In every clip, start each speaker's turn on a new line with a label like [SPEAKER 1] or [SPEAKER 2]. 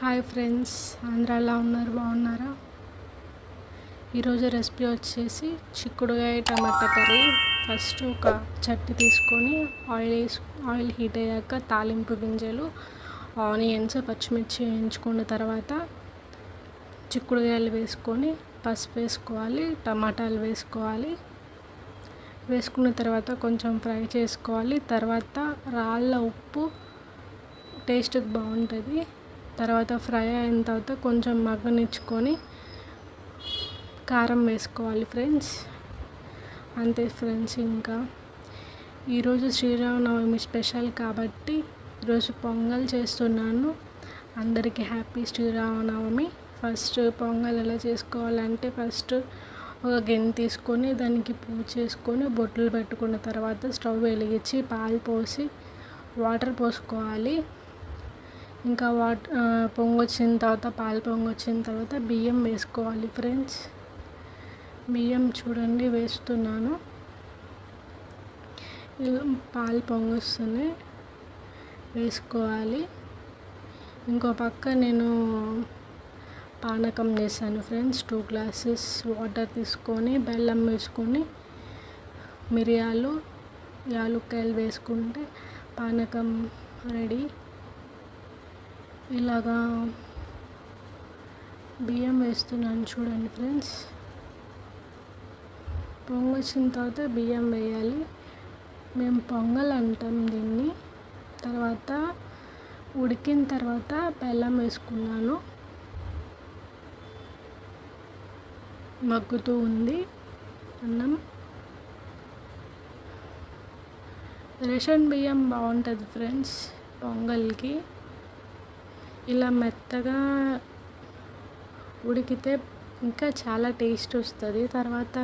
[SPEAKER 1] Hi friends, అందరూ ఎలా ఉన్నారు? బాగున్నారా? ఈరోజు రెసిపీ వచ్చేసి చిక్కుడుకాయ టమాటా కర్రీ. ఫస్ట్ ఒక చట్టి తీసుకొని ఆయిల్ హీట్ అయ్యాక తాలింపు గింజలు, ఆనియన్స్, పచ్చిమిర్చి వేయించుకున్న తర్వాత చిక్కుడుకాయలు వేసుకొని పసుపు వేసుకోవాలి, టమాటాలు వేసుకోవాలి. వేసుకున్న తర్వాత కొంచెం ఫ్రై చేసుకోవాలి. తర్వాత రాళ్ళ ఉప్పు టేస్ట్కి బాగుంటుంది. తర్వాత ఫ్రై అయిన తర్వాత కొంచెం మగ్గనిచ్చుకొని కారం వేసుకోవాలి ఫ్రెండ్స్. అంతే ఫ్రెండ్స్. ఇంకా ఈరోజు శ్రీరామనవమి స్పెషల్ కాబట్టి ఈరోజు పొంగల్ చేస్తున్నాను. అందరికీ హ్యాపీ శ్రీరామనవమి. ఫస్ట్ పొంగల్ ఎలా చేసుకోవాలంటే, ఫస్ట్ ఒక గిన్నె తీసుకొని దానికి పూజ చేసుకొని బొట్లు పెట్టుకున్న తర్వాత స్టవ్ వెలిగించి పాలు పోసి వాటర్ పోసుకోవాలి. ఇంకా పొంగొచ్చిన తర్వాత, పాలు పొంగొచ్చిన తర్వాత బియ్యం వేసుకోవాలి ఫ్రెండ్స్. బియ్యం చూడండి వేస్తున్నాను. పాలు పొంగొస్తూనే వేసుకోవాలి. ఇంకో పక్క నేను పానకం చేశాను ఫ్రెండ్స్. 2 గ్లాసెస్ వాటర్ తీసుకొని బెల్లం వేసుకొని మిరియాలు, యాలుక్కాయలు వేసుకుంటే పానకం రెడీ. ఇలాగా బియ్యం వేస్తున్నాను చూడండి ఫ్రెండ్స్. పొంగొచ్చిన తర్వాత బియ్యం వేయాలి. మేము పొంగల్ అంటాం దీన్ని. తర్వాత ఉడికిన తర్వాత బెల్లం వేసుకున్నాను. మగ్గుతూ ఉంది అన్నం. రేషన్ బియ్యం బాగుంటుంది ఫ్రెండ్స్ పొంగల్కి. ఇలా మెత్తగా ఉడికితే ఇంకా చాలా టేస్ట్ వస్తుంది. తర్వాత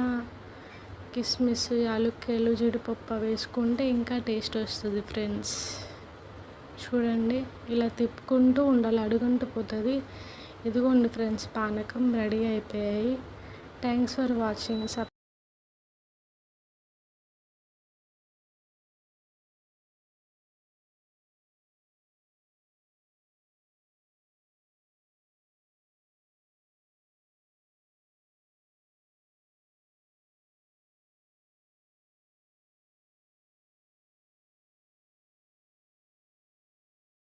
[SPEAKER 1] కిస్మిస్, యాలుక్కాయలు, జీడిపప్పు వేసుకుంటే ఇంకా టేస్ట్ వస్తుంది ఫ్రెండ్స్. చూడండి, ఇలా తిప్పుకుంటూ ఉండాలి, అడుగంటు పోతుంది. ఇదిగోండి ఫ్రెండ్స్, పానకం రెడీ అయిపోయాయి. Thanks for watching.